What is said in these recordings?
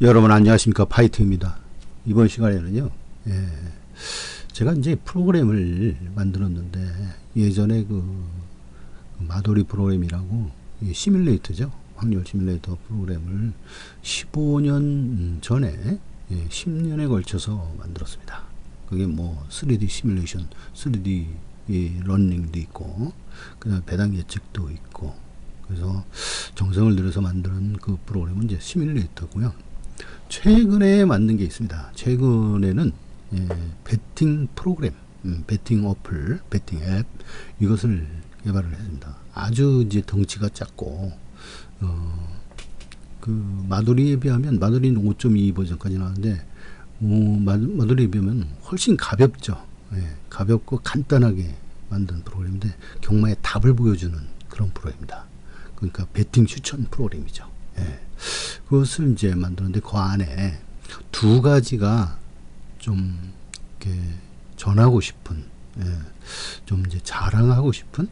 여러분 안녕하십니까, 파이트입니다. 이번 시간에는요, 제가 이제 프로그램을 만들었는데, 예전에 마도리 프로그램이라고 시뮬레이터죠, 확률 시뮬레이터 프로그램을 15년 전에 10년에 걸쳐서 만들었습니다. 그게 뭐 3D 시뮬레이션, 3D 러닝도 있고, 그다음에 배당 예측도 있고, 그래서 정성을 들여서 만드는 그 프로그램은 이제 시뮬레이터고요. 최근에 만든 게 있습니다. 최근에는 베팅 프로그램, 베팅 어플, 베팅 앱, 이것을 개발을 했습니다. 아주 이제 덩치가 작고, 그 마도리에 비하면, 마도리는 5.2 버전까지 나왔는데, 마도리에 비하면 훨씬 가볍죠. 가볍고 간단하게 만든 프로그램인데, 경마의 답을 보여주는 그런 프로그램입니다. 그러니까 베팅 추천 프로그램이죠. 그것을 이제 만드는데, 그 안에 두 가지가 좀 이렇게 전하고 싶은, 좀 이제 자랑하고 싶은,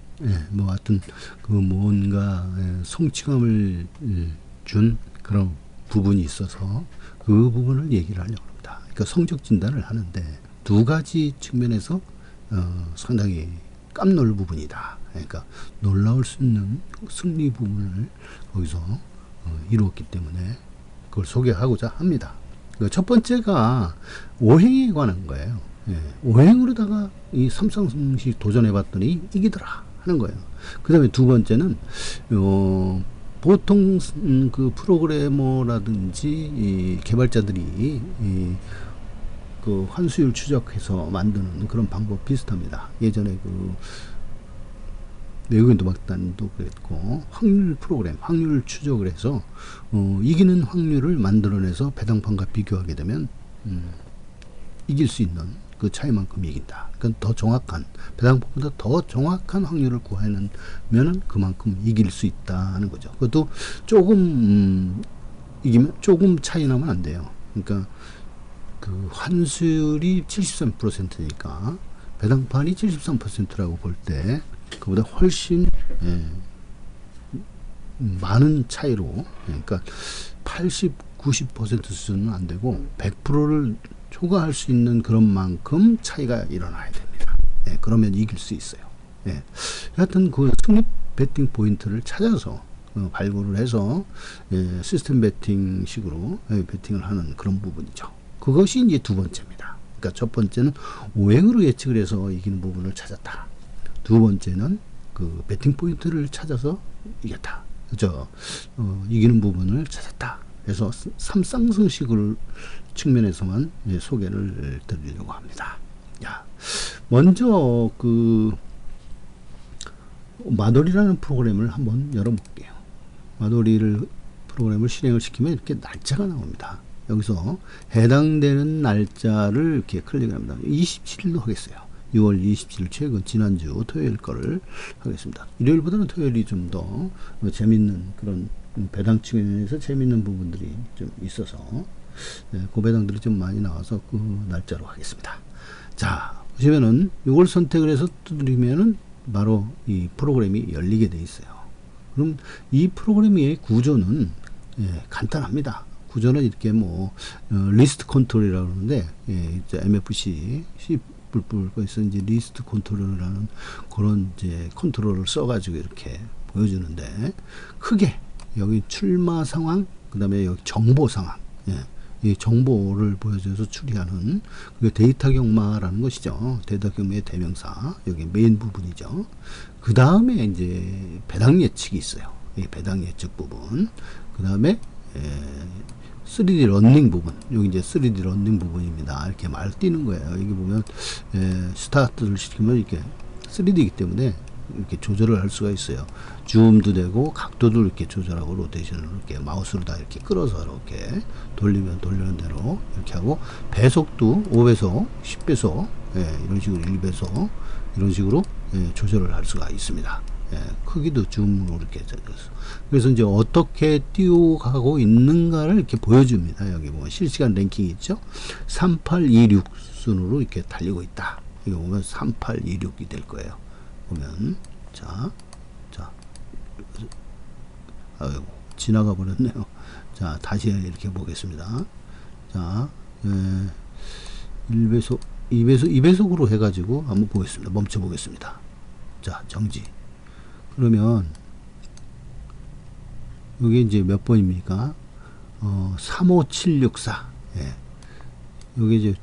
뭐 하여튼 그 뭔가 성취감을 준 그런 부분이 있어서 그 부분을 얘기를 하려고 합니다. 그러니까 성적 진단을 하는데 두 가지 측면에서 상당히 깜놀 부분이다. 그러니까 놀라울 수 있는 승리 부분을 거기서 이루었기 때문에 그걸 소개하고자 합니다. 첫 번째가 오행에 관한 거예요. 오행으로다가 이 삼상승식 도전해 봤더니 이기더라 하는 거예요. 그 다음에 두 번째는 보통 그 프로그래머라든지 이 개발자들이 그 환수율 추적해서 만드는 그런 방법 비슷합니다. 예전에 그 외국인 도박단도 그랬고, 확률 프로그램, 확률 추적을 해서 이기는 확률을 만들어내서 배당판과 비교하게 되면 이길 수 있는 그 차이만큼 이긴다. 그러니까 더 정확한, 배당판보다 더 정확한 확률을 구하면은 그만큼 이길 수 있다 하는 거죠. 그것도 조금 이기면 조금 차이 나면 안 돼요. 그러니까 그 환수율이 73%니까 배당판이 73%라고 볼 때 그보다 훨씬 많은 차이로, 그러니까 80, 90% 수준은 안 되고 100%를 초과할 수 있는 그런 만큼 차이가 일어나야 됩니다. 그러면 이길 수 있어요. 하여튼 그 승리 배팅 포인트를 찾아서 발굴을 해서 시스템 배팅 식으로 배팅을 하는 그런 부분이죠. 그것이 이제 두 번째입니다. 그러니까 첫 번째는 오행으로 예측을 해서 이기는 부분을 찾았다. 두 번째는 그 배팅 포인트를 찾아서 이겼다. 그죠? 이기는 부분을 찾았다. 그래서 삼상승식을 측면에서만 소개를 드리려고 합니다. 먼저 그 마도리라는 프로그램을 한번 열어볼게요. 마도리를 프로그램을 실행을 시키면 이렇게 날짜가 나옵니다. 여기서 해당되는 날짜를 이렇게 클릭을 합니다. 27일로 하겠어요. 6월 27일, 최근 지난주 토요일 거를 하겠습니다. 일요일보다는 토요일이 좀 더 재밌는 그런 배당 측면에서 재밌는 부분들이 좀 있어서 그 배당들이 좀 많이 나와서 그 날짜로 하겠습니다. 자, 보시면은 이걸 선택을 해서 두드리면은 바로 이 프로그램이 열리게 돼 있어요. 그럼 이 프로그램의 구조는 간단합니다. 구조는 이렇게 뭐 리스트 컨트롤이라고 그러는데, 이제 MFC 거기서 이제 리스트 컨트롤이라는 그런 이제 컨트롤을 써가지고 이렇게 보여주는데, 크게 여기 출마 상황, 그 다음에 여기 정보 상황, 이 정보를 보여줘서 추리하는 그게 데이터 경마라는 것이죠. 데이터 경마의 대명사, 여기 메인 부분이죠. 그 다음에 이제 배당 예측이 있어요. 이 배당 예측 부분, 그 다음에 3D 런닝 부분, 여기 이제 3D 런닝 부분입니다. 이렇게 말 띄는 거예요. 여기 보면 스타트를 시키면 이렇게 3D이기 때문에 이렇게 조절을 할 수가 있어요. 줌도 되고 각도도 이렇게 조절하고 로테이션을 이렇게 마우스로 다 이렇게 끌어서 이렇게 돌리면 돌리는 대로 이렇게 하고, 배속도 5배속, 10배속, 이런 식으로 1배속 이런 식으로 조절을 할 수가 있습니다. 크기도 줌으로 이렇게 잡혀서. 그래서 이제 어떻게 뛰어가고 있는가를 이렇게 보여줍니다. 여기 보면 실시간 랭킹이 있죠. 3826 순으로 이렇게 달리고 있다. 이거 보면 3826이 될 거예요. 보면 자, 아이고 지나가 버렸네요. 자, 다시 이렇게 보겠습니다. 자, 1배속, 2배속으로 해가지고 한번 보겠습니다. 멈춰 보겠습니다. 자, 정지. 그러면 여기 이제 몇 번입니까? 35764. 예. 여기 이제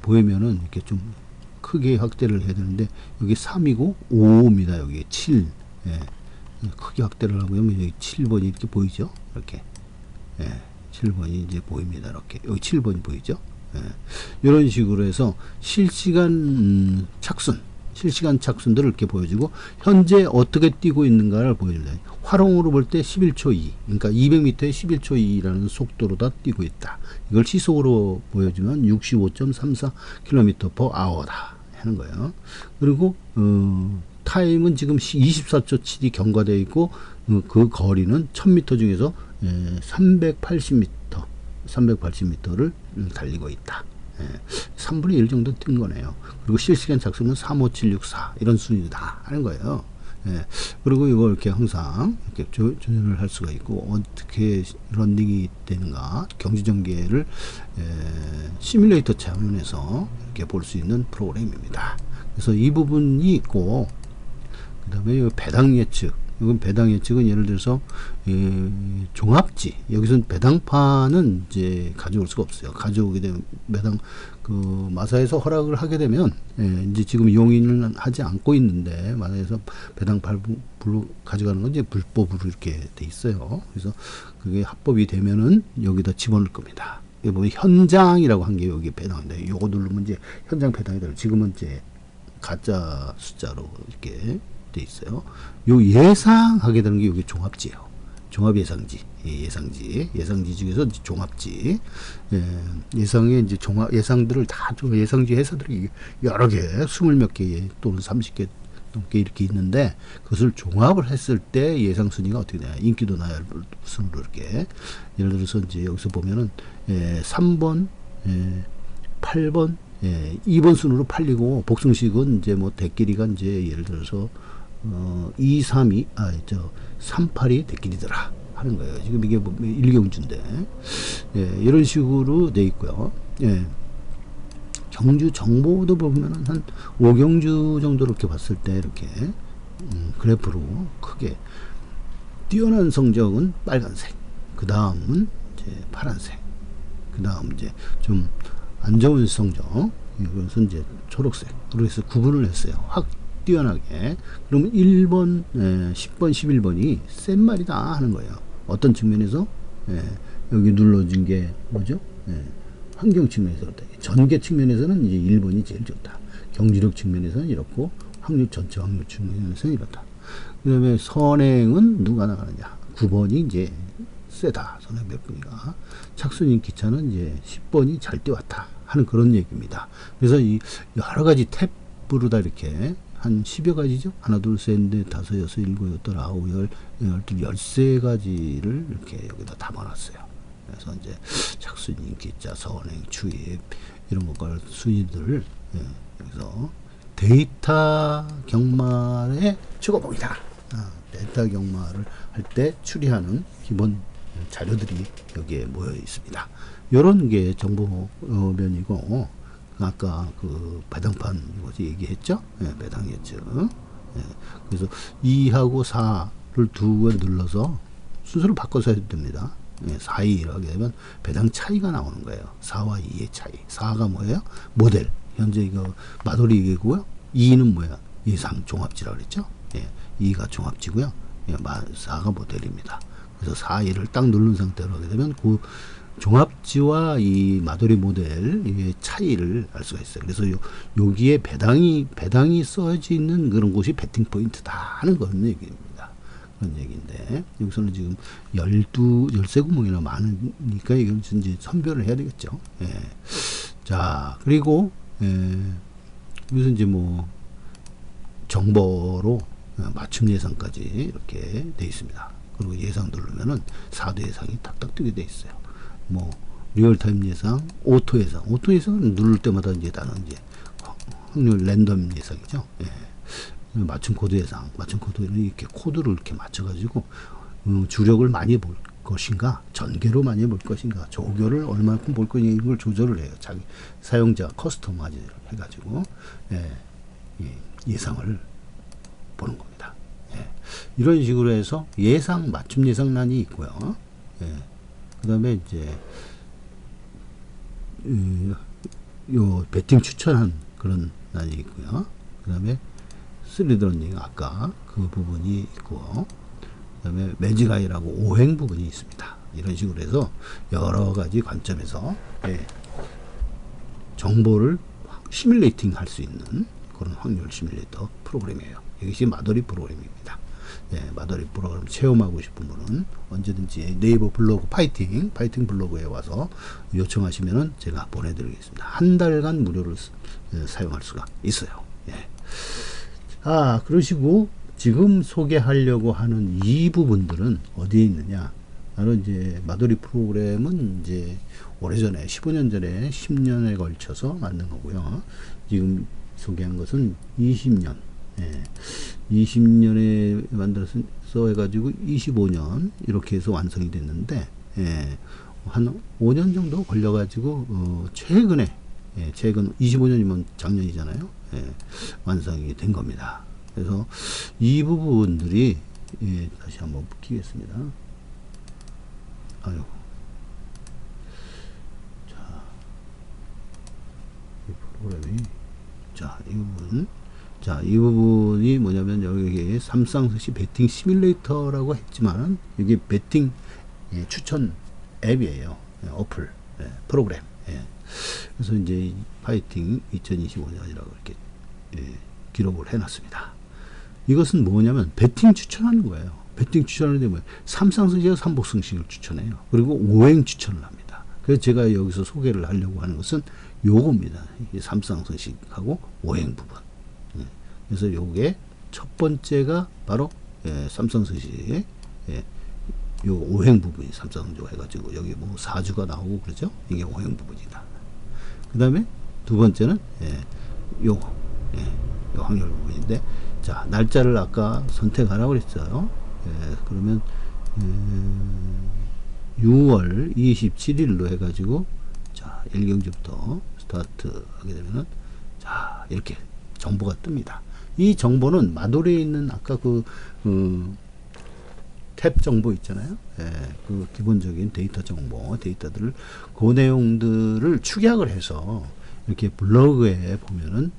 보이면은 이렇게 좀 크게 확대를 해야 되는데, 여기 3이고 5입니다. 여기 7. 예. 크게 확대를 하고 하면 여기 7번이 이렇게 보이죠? 이렇게. 예. 7번이 이제 보입니다. 이렇게. 여기 7번이 보이죠? 예. 이런 식으로 해서 실시간 착순들을 이렇게 보여주고, 현재 어떻게 뛰고 있는가를 보여줍니다. 화롱으로 볼 때 11초 2, 그러니까 200m에 11초 2라는 속도로 다 뛰고 있다. 이걸 시속으로 보여주면 65.34km/h다 하는 거예요. 그리고 타임은 지금 24초 7이 경과되어 있고, 그 거리는 1000m 중에서 380m를 달리고 있다. 3분의 1 정도 뛴 거네요. 그리고 실시간 착수는 35764 이런 순위다 하는 거예요. 그리고 이걸 이렇게 항상 이렇게 조절을 할 수가 있고, 어떻게 런닝이 되는가 경지전개를 시뮬레이터 차원에서 이렇게 볼 수 있는 프로그램입니다. 그래서 이 부분이 있고, 그 다음에 배당 예측. 이건 배당 예측은 예를 들어서 종합지, 여기서는 배당판은 이제 가져올 수가 없어요. 가져오게 되면 배당 마사에서 허락을 하게 되면, 이제 지금 용인을 하지 않고 있는데 마사에서 배당 발부로 가져가는 건 이제 불법으로 이렇게 돼 있어요. 그래서 그게 합법이 되면은 여기다 집어넣을 겁니다. 여기 보면 현장이라고 한 게 여기 배당인데, 요거 누르면 이제 현장 배당이 돼요. 지금은 이제 가짜 숫자로 이렇게 돼 있어요. 요 예상하게 되는 게 여기 종합지예요. 종합 예상지, 예상지 중에서 종합지, 예상의 이제 예상들을 다 예상지 회사들이 여러 개, 20몇 개 또는 30개 넘게 이렇게 있는데, 그것을 종합을 했을 때 예상 순위가 어떻게 되냐, 인기도 나열 순으로 이렇게, 예를 들어서 이제 여기서 보면은 3번, 8번, 2번 순으로 팔리고, 복승식은 이제 뭐 대끼리가 이제 예를 들어서 382 대끼리더라 하는 거예요. 지금 이게 뭐 일경주인데, 이런 식으로 돼 있고요. 경주 정보도 보면은 한 5경주 정도 이렇게 봤을 때 이렇게 그래프로 크게 뛰어난 성적은 빨간색, 그 다음은 이제 파란색, 그 다음 이제 좀 안 좋은 성적, 이것은 이제 초록색. 그래서 구분을 했어요. 확 뛰어나게. 그러면 1번, 10번, 11번이 센 말이다 하는 거예요. 어떤 측면에서? 여기 눌러준 게 뭐죠? 환경 측면에서 그렇다. 전개 측면에서는 이제 1번이 제일 좋다. 경지력 측면에서는 이렇고, 전체 확률 측면에서는 이렇다. 그 다음에 선행은 누가 나가느냐? 9번이 이제 세다. 선행 몇 분이가. 착순인 기차는 이제 10번이 잘 뛰어왔다 하는 그런 얘기입니다. 그래서 이 여러 가지 탭으로 다 이렇게 한 10여 가지죠. 하나, 둘, 셋, 넷, 다섯, 여섯, 일곱, 여덟, 아홉, 열, 13가지를 이렇게 여기다 담아놨어요. 그래서 이제 착순인 기차, 선행, 추입, 이런 것과 순위들을 여기서 데이터 경말의 최고봉이다. 데이터 경말을 할 때 추리하는 기본 자료들이 여기에 모여 있습니다. 이런 게 정보면이고, 아까 그 배당판 이거지 얘기했죠? 배당 예측. 그래서 2하고 4를 두 번 눌러서 순서를 바꿔서 해도 됩니다. 4, 2를 하게 되면 배당 차이가 나오는 거예요. 4와 2의 차이. 4가 뭐예요? 모델. 현재 이거 마돌이고요. 2는 뭐야? 예상 종합지라고 그랬죠? 2가 종합지고요. 4가 모델입니다. 그래서 4, 2를 딱 누른 상태로 하게 되면 그 종합지와 이 마돌이 모델의 차이를 알 수가 있어요. 그래서 여기에 배당이 써져 있는 그런 곳이 배팅 포인트다 하는 그런 얘기입니다. 그런 얘기인데, 여기서는 지금 13구멍이나 많으니까 이건 이제 선별을 해야 되겠죠. 자, 그리고 여기서 이제 뭐 정보로 맞춤 예상까지 이렇게 돼 있습니다. 그리고 예상 누르면은 4대 예상이 탁탁 뜨게 돼 있어요. 뭐 리얼타임 예상, 오토 예상. 오토 예상은 누를 때마다 이제 다른 이제 확률 랜덤 예상이죠. 맞춤 코드 예상. 맞춤 코드는 이렇게 코드를 이렇게 맞춰가지고 주력을 많이 볼 것인가, 전개로 많이 볼 것인가, 조교를 얼마큼 볼 것인가, 이걸 조절을 해요. 자기 사용자 커스터마이즈를 해가지고 예상을 보는 겁니다. 이런 식으로 해서 예상, 맞춤 예상란이 있고요. 그 다음에 이제 요 배팅 추천한 그런 란이 있고요. 그 다음에 스리드러닝 아까 그 부분이 있고, 그 다음에 매직아이라고 오행 부분이 있습니다. 이런 식으로 해서 여러 가지 관점에서 정보를 시뮬레이팅 할 수 있는 그런 확률 시뮬레이터 프로그램이에요. 이것이 마더리 프로그램입니다. 마더리 프로그램 체험하고 싶은 분은 언제든지 네이버 블로그 파이팅 블로그에 와서 요청하시면은 제가 보내드리겠습니다. 한 달간 무료로 사용할 수가 있어요. 그러시고 지금 소개하려고 하는 이 부분들은 어디에 있느냐? 바로 이제 마더리 프로그램은 이제 오래전에 15년 전에 10년에 걸쳐서 만든 거고요. 지금 소개한 것은 20년, 20년에 만들어서 해가지고 25년 이렇게 해서 완성이 됐는데, 한 5년 정도 걸려가지고 최근에, 최근 25년이면 작년이잖아요. 완성이 된 겁니다. 그래서 이 부분들이 다시 한번 붙이겠습니다. 아유, 자, 이 프로그램이 이 부분이 뭐냐면 여기 삼성스시 배팅 시뮬레이터라고 했지만 이게 배팅 추천 앱이에요. 어플 프로그램. 그래서 이제 파이팅 2025년이라고 이렇게 기록을 해놨습니다. 이것은 뭐냐면 배팅 추천하는 거예요. 배팅 추천하는데 뭐예요? 삼상승식과 삼복승식을 추천해요. 그리고 오행 추천을 합니다. 그래서 제가 여기서 소개를 하려고 하는 것은 요겁니다. 삼상승식하고 오행 부분. 그래서 요게 첫 번째가 바로 삼상승식 요 오행 부분이 삼상승조 해가지고 여기 뭐 사주가 나오고 그러죠. 이게 오행 부분이다. 그 다음에 두 번째는 요 확률 부분인데, 자, 날짜를 아까 선택하라고 그랬어요. 그러면 6월 27일로 해가지고 자, 1경주부터 스타트 하게 되면은 자, 이렇게 정보가 뜹니다. 이 정보는 마돌에 있는 아까 탭 정보 있잖아요. 그 기본적인 데이터 정보, 데이터들을 그 내용들을 축약을 해서 이렇게 블로그에 보면은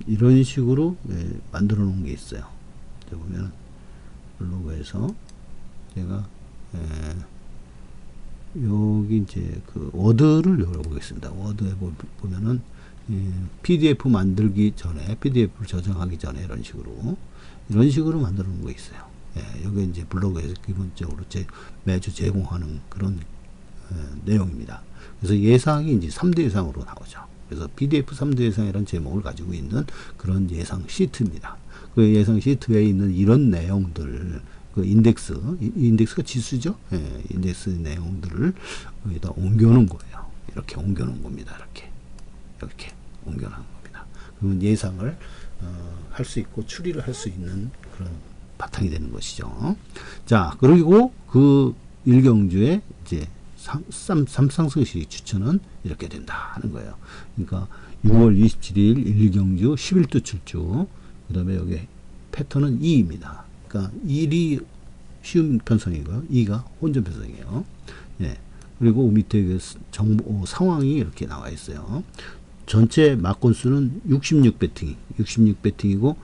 이런 식으로 만들어 놓은 게 있어요. 보면 블로그에서 제가 여기 이제 그 워드를 열어보겠습니다. 워드에 보면은 PDF 만들기 전에, PDF를 저장하기 전에 이런 식으로 만들어 놓은 거 있어요. 여기 이제 블로그에서 기본적으로 매주 제공하는 그런 내용입니다. 그래서 예상이 이제 3대 예상으로 나오죠. 그래서 PDF 3대 예상이라는 제목을 가지고 있는 그런 예상 시트입니다. 그 예상 시트에 있는 이런 내용들, 그 인덱스가 지수죠. 인덱스 내용들을 여기다 옮겨놓은 거예요. 이렇게 옮겨놓은 겁니다. 이렇게 옮겨놓은 겁니다. 그러면 예상을 할 수 있고 추리를 할 수 있는 그런 바탕이 되는 것이죠. 자, 그리고 그 일경주의 이제 삼상승식 추천은 이렇게 된다 하는 거예요. 그러니까 6월 27일 일경주 11도 출주, 그 다음에 여기 패턴은 2입니다. 그러니까 1이 쉬운 편성이고요. 2가 혼전 편성이에요. 그리고 밑에 그 정보 상황이 이렇게 나와 있어요. 전체 막건수는 66배팅이고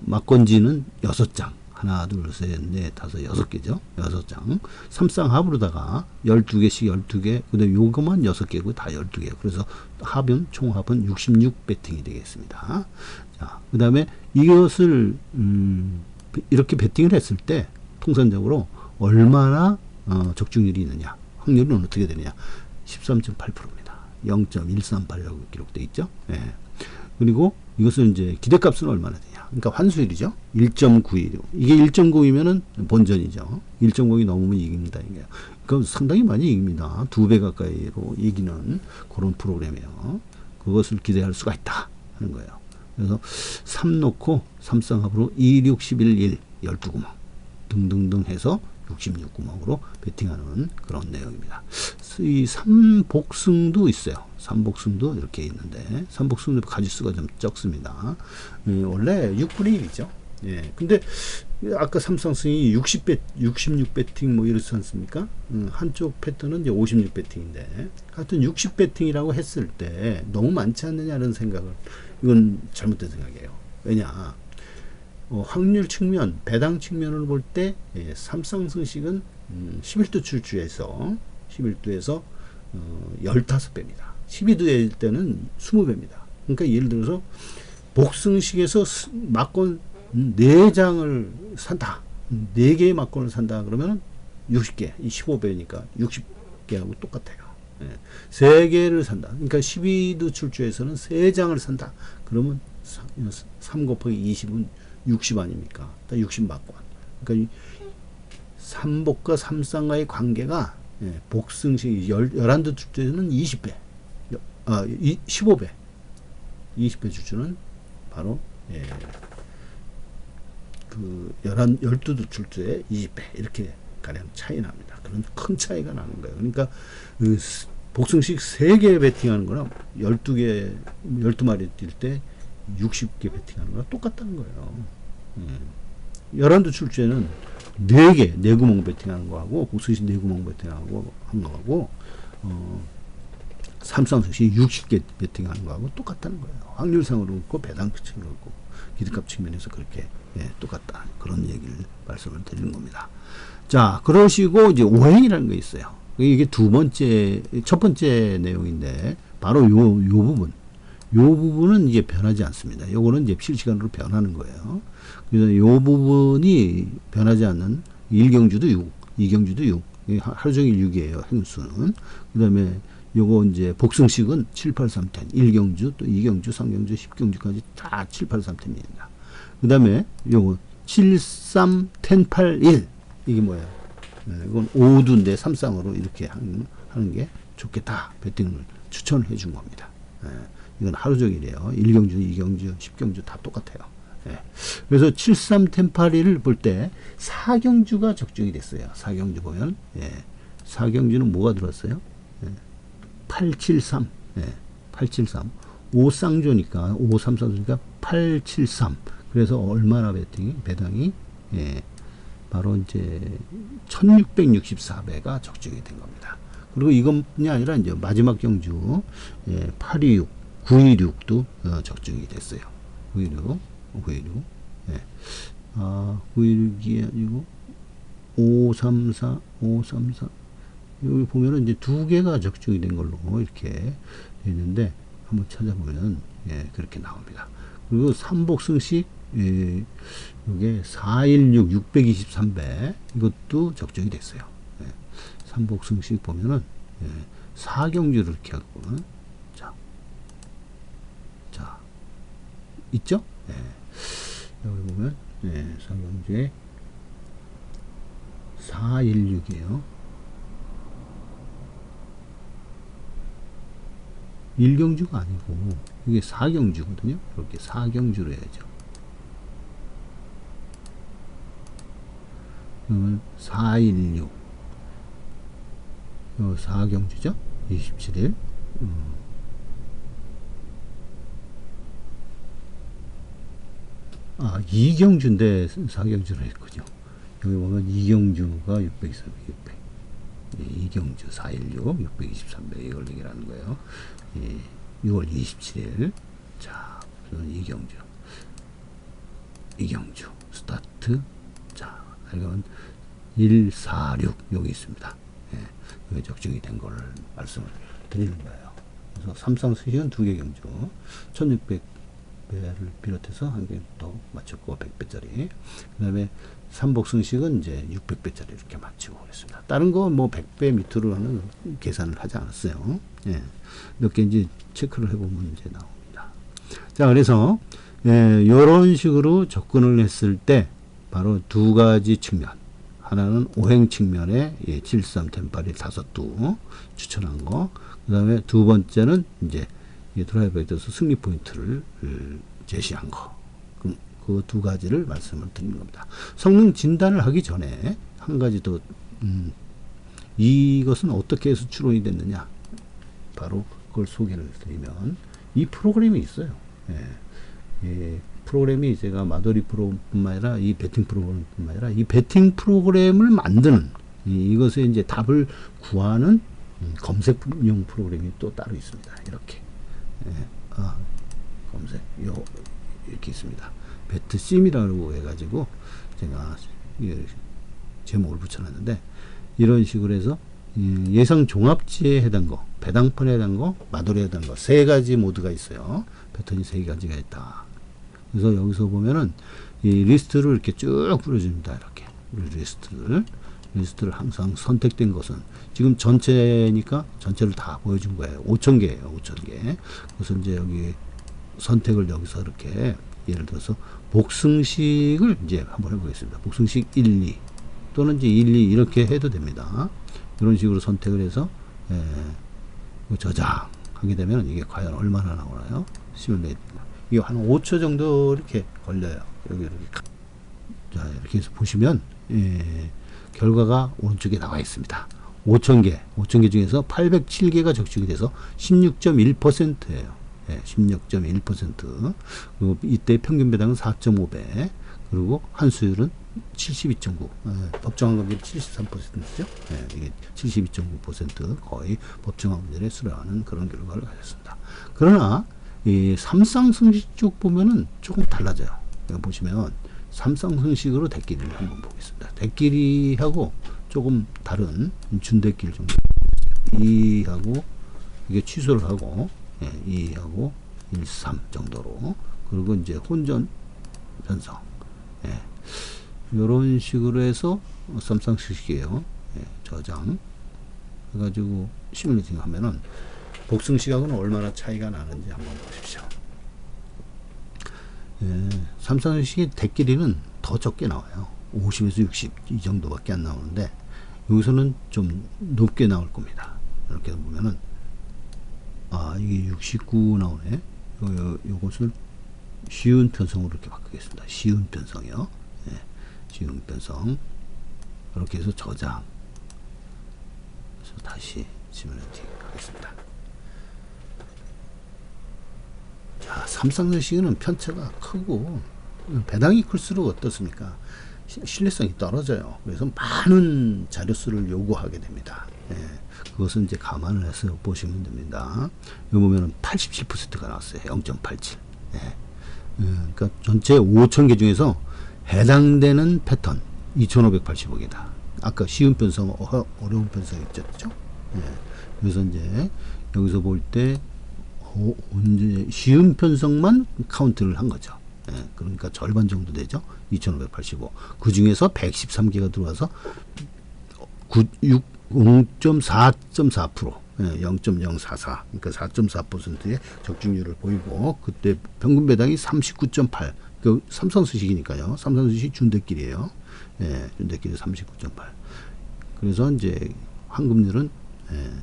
막건지는 6장. 하나, 둘, 셋, 넷, 다섯, 6개죠. 6장. 삼쌍합으로다가 12개씩 12개. 그 다음에 요거만 6개고 다 12개요. 그래서 총합은 66배팅이 되겠습니다. 자, 그 다음에 이것을, 이렇게 배팅을 했을 때, 통산적으로 얼마나, 적중률이 있느냐. 확률은 어떻게 되느냐. 13.8%입니다. 0.138이라고 기록되어 있죠. 그리고 이것은 이제 기대값은 얼마나 되냐. 그러니까 환수율이죠. 1.91. 이게 1.9이면은 본전이죠. 1.9이 넘으면 이깁니다. 이게. 그럼 상당히 많이 이깁니다. 2배 가까이로 이기는 그런 프로그램이에요. 그것을 기대할 수가 있다 하는 거예요. 그래서 3 놓고 삼쌍합으로 2, 6, 11, 1, 12구멍 등등등 해서 66구멍으로 베팅하는 그런 내용입니다. 이 삼복승도 있어요. 삼복승도 이렇게 있는데 삼복승도 가지수가 좀 적습니다. 원래 6분의 1이죠. 예. 근데 아까 삼성승이 66 배팅 뭐 이렇지 않습니까? 한쪽 패턴은 이제 56 배팅인데 하여튼 60 배팅이라고 했을 때 너무 많지 않느냐는 생각을, 이건 잘못된 생각이에요. 왜냐? 확률 측면, 배당 측면을 볼 때 삼성승식은 11도 출주에서 11도에서 15배입니다. 12도일 때는 20배입니다. 그러니까 예를 들어서 복승식에서 막권 4장을 산다. 4개의 막권을 산다. 그러면 60개, 15배니까 60개하고 똑같아요. 3개를 산다. 그러니까 12도 출주에서는 3장을 산다. 그러면 3 곱하기 20은 60 아닙니까? 60 막권. 그러니까 삼복과 삼쌍과의 관계가 복승식 11도 출주에서는 20배, 15배, 20배 출주는 바로 그 12도 출주에 20배 이렇게 가량 차이 납니다. 그런 큰 차이가 나는 거예요. 그러니까 그 복승식 3개 배팅하는 거랑 12마리 뛸 때 60개 배팅하는 거랑 똑같다는 거예요. 11도 출주에는 4개, 4구멍 배팅하는 거하고, 복승식 4구멍 배팅하고, 한 거하고, 삼성승식 60개 배팅하는 거하고 똑같다는 거예요. 확률상으로 그렇고, 배당 측면으로 그렇고, 기대값 측면에서 그렇게, 똑같다. 그런 얘기를 말씀을 드리는 겁니다. 자, 그러시고, 이제 오행이라는 게 있어요. 이게 첫 번째 내용인데, 바로 요 부분. 요 부분은 이제 변하지 않습니다. 요거는 이제 실시간으로 변하는 거예요. 그래서 요 부분이 변하지 않는 1경주도 6, 2경주도 6. 하루 종일 6이에요. 행수는. 그 다음에 요거 이제 복승식은 7, 8, 3, 10. 1경주, 또 2경주, 3경주, 10경주까지 다 7, 8, 3, 10입니다. 그 다음에 요거 7, 3, 10, 8, 1. 이게 뭐예요? 이건 5두인데 3쌍으로 이렇게 하는 게 좋겠다. 배팅을 추천을 해준 겁니다. 이건 하루 종일이에요. 1경주, 2경주, 10경주 다 똑같아요. 그래서 7, 3, 10, 8, 1을 볼 때 4경주가 적중이 됐어요. 4경주 보면 4경주는 뭐가 들었어요? 8, 7, 3 8, 7, 3 5쌍조니까 5, 3, 4니까 8, 7, 3 그래서 얼마나 배당이 바로 이제 1664배가 적중이 된 겁니다. 그리고 이것뿐이 아니라 이제 마지막 경주 826, 926도 적중이 됐어요. 926 926이 아니고 534 여기 보면은 이제 2개가 적중이 된 걸로 이렇게 있는데 한번 찾아보면 그렇게 나옵니다. 그리고 삼복승식 이게 416 623배 이것도 적중이 됐어요. 삼복승식 보면은 4경주를 이렇게 하고 자 있죠? 여기 보면 4경주에 416이에요. 1경주가 아니고 이게 4경주거든요. 이렇게 4경주로 해야죠. 그러면 416 요 4경주죠. 27일 2경주인데 4경주로 했군요. 여기 보면 2경주가 623, 600. 2경주 416, 623배 이걸 얘기하는 거예요. 6월 27일. 자, 2경주 스타트. 자, 이건 146 여기 있습니다. 여기 적중이 된 걸 말씀을 드리는 거예요. 그래서 삼성수식은 2개 경주 1600배를 비롯해서 한 개 또 맞췄고 100배짜리. 그 다음에 삼복승식은 이제 600배짜리 이렇게 맞추고 그랬습니다. 다른 거 뭐 100배 밑으로 하는 계산을 하지 않았어요. 몇 개인지 체크를 해보면 이제 나옵니다. 자, 그래서 이런 식으로 접근을 했을 때 바로 두 가지 측면. 하나는 오행 측면에 73, 10, 8이 5두 추천한 거. 그 다음에 두 번째는 이제 드라이버에 대해서 승리 포인트를 제시한 거. 그 두 가지를 말씀을 드리는 겁니다. 성능 진단을 하기 전에 한 가지 더, 이것은 어떻게 해서 추론이 됐느냐. 바로 그걸 소개를 드리면, 이 프로그램이 있어요. 프로그램이 제가 마더리 프로뿐만 아니라 이 배팅 프로그램뿐만 아니라 이 배팅 프로그램을 만드는 이것에 이제 답을 구하는 검색용 프로그램이 또 따로 있습니다. 이렇게 검색 이렇게 있습니다. 배트심이라고 해가지고 제가 제목을 붙여놨는데 이런 식으로 해서 예상 종합지에 해당 거, 배당폰에 해당 거, 마더리에 해당 거 세 가지 모드가 있어요. 패턴이 세 가지가 있다. 그래서 여기서 보면은 이 리스트를 이렇게 쭉 뿌려줍니다. 이렇게 리스트를 항상 선택된 것은 지금 전체니까 전체를 다 보여준 거예요. 5,000개예요. 5,000개. 그래서 이제 여기 선택을 여기서 이렇게 예를 들어서 복승식을 이제 한번 해보겠습니다. 복승식 1, 2 또는 이제 1, 2 이렇게 해도 됩니다. 이런 식으로 선택을 해서 저장하게 되면 이게 과연 얼마나 나오나요? 시뮬레이트. 이게 한 5초 정도 이렇게 걸려요. 여기 이렇게. 자, 이렇게 해서 보시면 결과가 오른쪽에 나와 있습니다. 5,000개 중에서 807개가 적중이 돼서 16.1%예요. 16.1%. 그리고 이때 평균 배당은 4.5배. 그리고 환수율은 72.9. 법정 환급률이 73%죠. 이게 72.9% 거의 법정 환급률에 수렴하는 그런 결과를 가졌습니다. 그러나 이 삼쌍승식 쪽 보면은 조금 달라져요. 여기 보시면 삼쌍승식으로 대끼리를 한번 보겠습니다. 대끼리하고 조금 다른 준대끼리 정도. 2하고 이게 취소를 하고 2하고 1, 3 정도로. 그리고 이제 혼전 편성. 이런 식으로 해서 삼쌍승식이에요. 저장 해가지고 시뮬레이팅 하면은 복승식하고는 얼마나 차이가 나는지 한번 보십시오. 삼쌍승식의 대끼리는 더 적게 나와요. 50에서 60 이 정도밖에 안 나오는데 여기서는 좀 높게 나올 겁니다. 이렇게 보면은 이게 69 나오네. 요것을 쉬운 편성으로 이렇게 바꾸겠습니다. 쉬운 편성이요. 쉬운 편성. 이렇게 해서 저장. 그래서 다시 시뮬레이팅 하겠습니다. 자, 삼쌍승식은 편차가 크고 배당이 클수록 어떻습니까? 신뢰성이 떨어져요. 그래서 많은 자료수를 요구하게 됩니다. 그것은 이제 감안을 해서 보시면 됩니다. 여기 보면은 87%가 나왔어요. 0.87. 그러니까 전체 5,000개 중에서 해당되는 패턴 2,585개다. 아까 쉬운 편성, 어려운 편성 있었죠. 그래서 이제 여기서 볼 때 쉬운 편성만 카운트를 한 거죠. 그러니까 절반 정도 되죠. 2,585. 그 중에서 113개가 들어와서 0.4.4%, 0.044, 그러니까 4.4%의 적중률을 보이고, 그때 평균 배당이 39.8. 그 삼성수식이니까요. 삼성수식 준대끼리예요. 준대끼리 39.8. 그래서 이제 환급률은,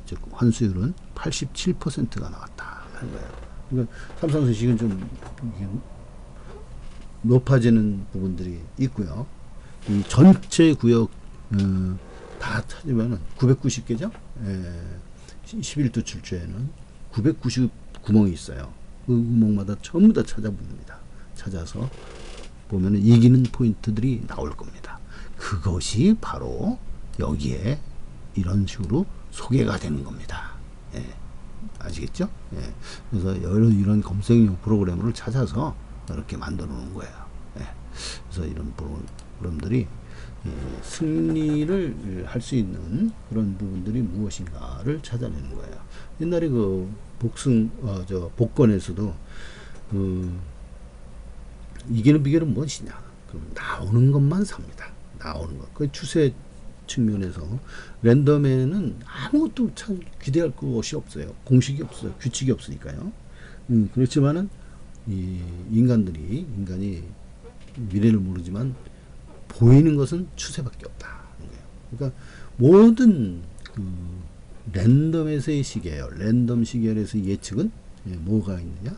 즉 환수율은 87%가 나왔다 하는 거예요. 그러니까 삼성수식은 좀 높아지는 부분들이 있고요. 이 전체 구역 다 찾으면은 990개죠. 11도 출조에는 990 구멍이 있어요. 그 구멍마다 전부 다 찾아봅니다. 찾아서 보면은 이기는 포인트들이 나올 겁니다. 그것이 바로 여기에 이런 식으로 소개가 되는 겁니다. 아시겠죠? 그래서 이런 검색용 프로그램을 찾아서 이렇게 만들어 놓은 거예요. 그래서 이런 프로그램들이 승리를 할 수 있는 그런 부분들이 무엇인가를 찾아내는 거예요. 옛날에 그 복권에서도 이기는 비결은 무엇이냐? 그럼 나오는 것만 삽니다. 나오는 것. 그 추세 측면에서 랜덤에는 아무것도 참 기대할 것이 없어요. 공식이 없어요. 규칙이 없으니까요. 그렇지만은 인간이 미래를 모르지만 보이는 것은 추세밖에 없다. 그러니까 모든 랜덤에서의 시계열, 랜덤 시계열에서 예측은 뭐가 있느냐?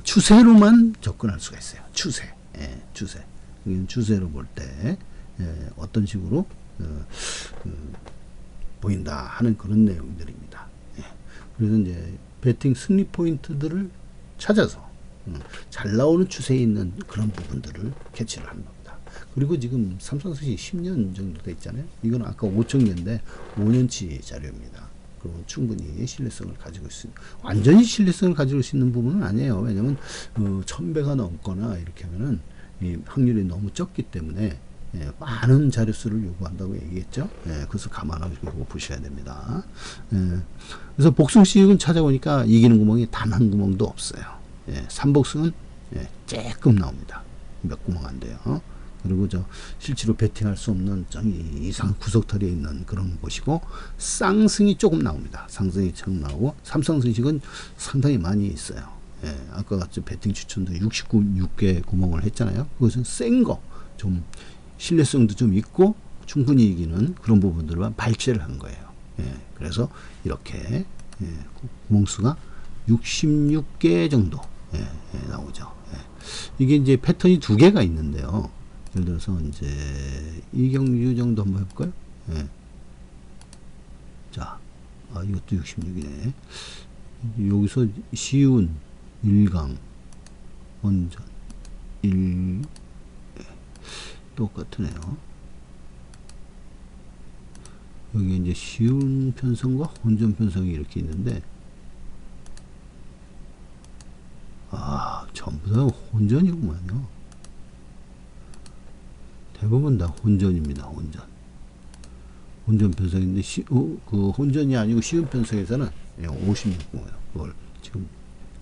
추세로만 접근할 수가 있어요. 추세. 추세로 볼 때 어떤 식으로 보인다 하는 그런 내용들입니다. 예. 그래서 이제 배팅 승리 포인트들을 찾아서 잘 나오는 추세에 있는 그런 부분들을 캐치를 하는 겁니다. 그리고 지금 삼성스시 10년 정도 돼 있잖아요. 이건 아까 5,000개인데 5년치 자료입니다. 그러면 충분히 신뢰성을 가지고 있습니다. 완전히 신뢰성을 가지고 있는 부분은 아니에요. 왜냐면 1000배가 넘거나 이렇게 하면은 이 확률이 너무 적기 때문에 많은 자료수를 요구한다고 얘기했죠. 그래서 감안하고 보셔야 됩니다. 그래서 복승식은 찾아보니까 이기는 구멍이 단 한 구멍도 없어요. 삼복승은 조금 나옵니다. 몇 구멍 안 돼요. 그리고 실제로 배팅할 수 없는 이상 구석털이 있는 그런 곳이고, 쌍승이 조금 나옵니다. 상승이 조금 나오고, 삼성승식은 상당히 많이 있어요. 아까 같이 배팅 추천도 69개 구멍을 했잖아요. 그것은 센 거, 좀 신뢰성도 좀 있고 충분히 이기는 그런 부분들만 발췌를 한 거예요. 그래서 이렇게 구멍수가 66개 정도 나오죠. 이게 이제 패턴이 두 개가 있는데요. 예를 들어서 이제 이경유 정도 한번 해볼까요? 자, 이것도 66이네. 여기서 시운 1강 원전 1 똑같으네요. 여기 이제 시운 편성과 혼전 편성이 이렇게 있는데, 전부 다 혼전이구만요. 대부분 다 혼전입니다. 혼전 편성인데, 그 혼전이 아니고 시운 편성에서는 56구예요. 그걸 지금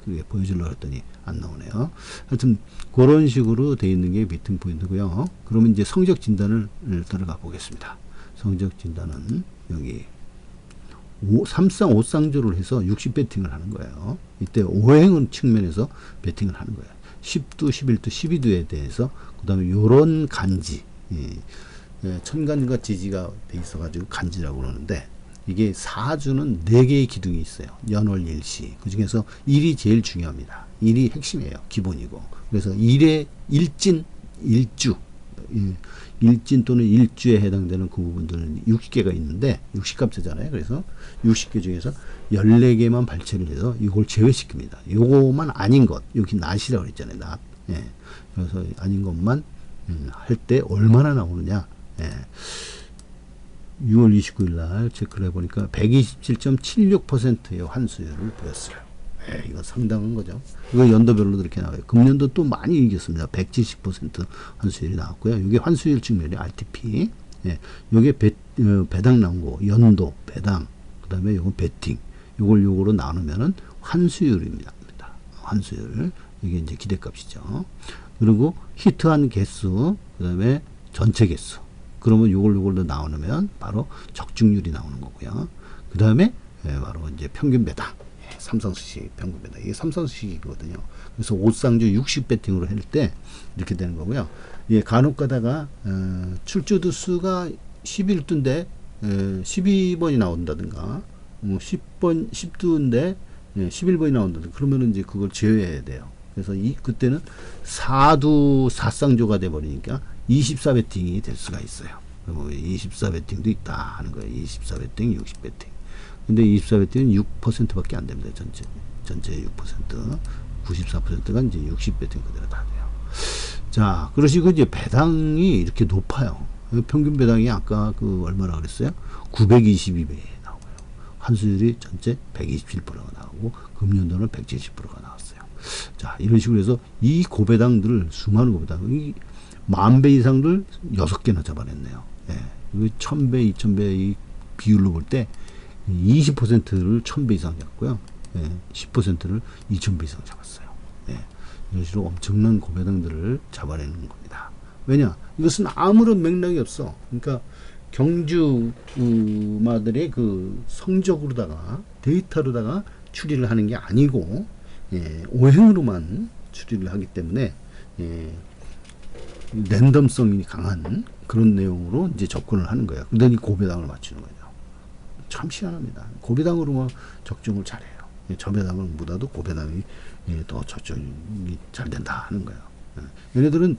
그게 보여주려고 했더니 안 나오네요. 하여튼 그런 식으로 돼 있는 게 배팅 포인트고요. 그러면 이제 성적 진단을 들어가 보겠습니다. 성적 진단은 여기 3쌍 5쌍조를 해서 60 배팅을 하는 거예요. 이때 5행은 측면에서 배팅을 하는 거예요. 10두, 11두, 12두에 대해서, 그 다음에 요런 간지, 천간과 지지가 돼 있어 가지고 간지라고 그러는데, 이게 4주는 4개의 기둥이 있어요. 연월 일시. 그 중에서 1이 제일 중요합니다. 1이 핵심이에요. 기본이고. 그래서 1의 일진, 일주, 일진 또는 일주에 해당되는 그 부분들은 60개가 있는데, 60갑자잖아요. 그래서 60개 중에서 14개만 발췌를 해서 이걸 제외시킵니다. 요거만 아닌 것, 여기 낫이라고 그랬잖아요. 낫. 그래서 아닌 것만 할 때 얼마나 나오느냐. 6월 29일 날 체크를 해보니까 127.76%의 환수율을 보였어요. 이거 상당한 거죠. 이거 연도별로 이렇게 나와요. 금년도 또 많이 이겼습니다. 170% 환수율이 나왔고요. 이게 환수율 측면이 RTP. 이게 배당 나온 거, 연도, 배당, 그 다음에 이건 배팅. 요걸로 나누면은 환수율입니다. 환수율. 이게 이제 기대값이죠. 그리고 히트한 개수, 그 다음에 전체 개수. 그러면 요걸로 나오면 바로 적중률이 나오는 거고요. 그 다음에 바로 이제 평균 배당. 삼성스시 평균 배당. 이게 삼성스시거든요. 그래서 5쌍조 60 배팅으로 할 때 이렇게 되는 거고요. 간혹 가다가 출조두 수가 11두인데 12번이 나온다든가, 10번 10두인데 11번이 나온다든가, 그러면은 이제 그걸 제외해야 돼요. 그래서 그때는 4두 4쌍조가 돼 버리니까 24배팅이 될 수가 있어요. 24배팅도 있다 하는 거예요. 24배팅, 60배팅. 근데 24배팅은 6%밖에 안 됩니다. 전체 6%. 94%가 이제 60배팅 그대로 다 돼요. 자, 그러시고 이제 배당이 이렇게 높아요. 평균 배당이 아까 얼마나 그랬어요? 922배 나오고요. 환수율이 전체 127%가 나오고, 금년도는 170%가 나왔어요. 자, 이런 식으로 해서 이 고배당들을, 수많은 고배당, 이 10,000배 이상들 6개나 잡아냈네요. 1000배, 2000배 이 비율로 볼 때 20%를 1000배 이상 잡고요. 10%를 2000배 이상 잡았어요. 이런 식으로 엄청난 고배당들을 잡아내는 겁니다. 왜냐? 이것은 아무런 맥락이 없어. 그러니까 경주마들의 그 성적으로다가, 데이터로다가 추리를 하는 게 아니고, 오행으로만 추리를 하기 때문에, 랜덤성이 강한 그런 내용으로 이제 접근을 하는 거예요. 그러더니 고배당을 맞추는 거예요. 참 희한합니다. 고배당으로만 적중을 잘해요. 저배당을 보다도 고배당이 더 적중이 잘 된다 하는 거예요. 얘네들은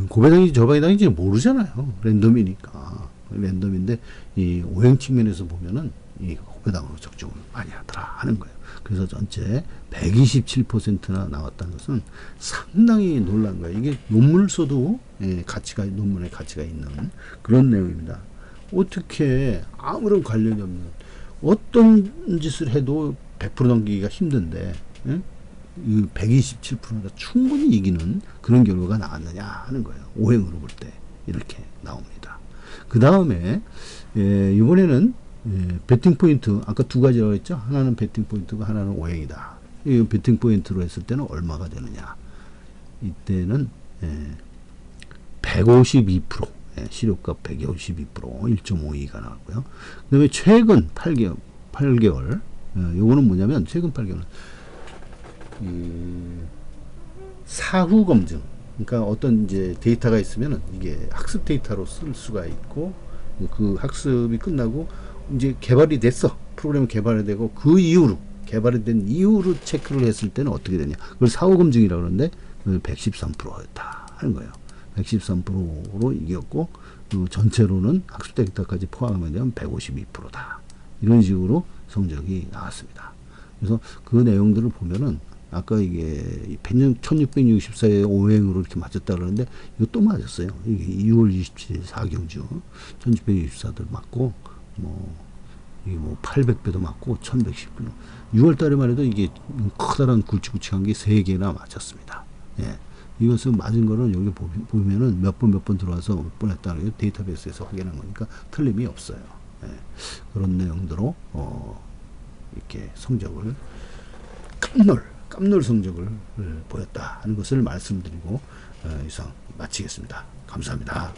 고배당인지 저배당인지 모르잖아요. 랜덤이니까. 랜덤인데 이 오행 측면에서 보면은 이 고배당으로 적중을 많이 하더라 하는 거예요. 그래서 전체 127%나 나왔다는 것은 상당히 놀란 거예요. 이게 논문을 써도 논문에 가치가 있는 그런 내용입니다. 어떻게 아무런 관련이 없는 어떤 짓을 해도 100% 넘기기가 힘든데 127%가 충분히 이기는 그런 결과가 나왔느냐 하는 거예요. 오행으로 볼 때 이렇게 나옵니다. 그 다음에 이번에는 배팅 포인트 아까 두 가지라고 했죠. 하나는 배팅 포인트가 하나는 오행이다. 이 배팅 포인트로 했을 때는 얼마가 되느냐. 이때는 152% 시료값 152% 1.52가 나왔고요. 그 다음에 최근 8개월 요거는 뭐냐면 최근 8개월은 사후 검증. 그러니까 어떤 이제 데이터가 있으면은 이게 학습 데이터로 쓸 수가 있고 그 학습이 끝나고 이제 개발이 됐어. 프로그램이 개발이 되고 그 이후로 개발이 된 이후로 체크를 했을 때는 어떻게 되냐. 그걸 사후 검증이라고 그러는데 113%였다 하는 거예요. 113%로 이겼고 전체로는 학습 데이터까지 포함하면 되면 152%다. 이런 식으로 성적이 나왔습니다. 그래서 그 내용들을 보면은 아까 이게 1664에 오행으로 이렇게 맞았다 그러는데 이거 또 맞았어요. 이게 2월 27일 4경주 1664도 맞고 이게 800배도 맞고 1110배 6월 달에만 해도 이게 커다란 굵직굵직한 게 3개나 맞았습니다. 예. 이것은 맞은 거는 여기 보면은 몇 번 들어와서 몇 번 했다는 게 데이터베이스에서 확인한 거니까 틀림이 없어요. 예. 그런 내용들로 이렇게 성적을 깜놀 성적을 보였다 하는 것을 말씀드리고 이상 마치겠습니다. 감사합니다.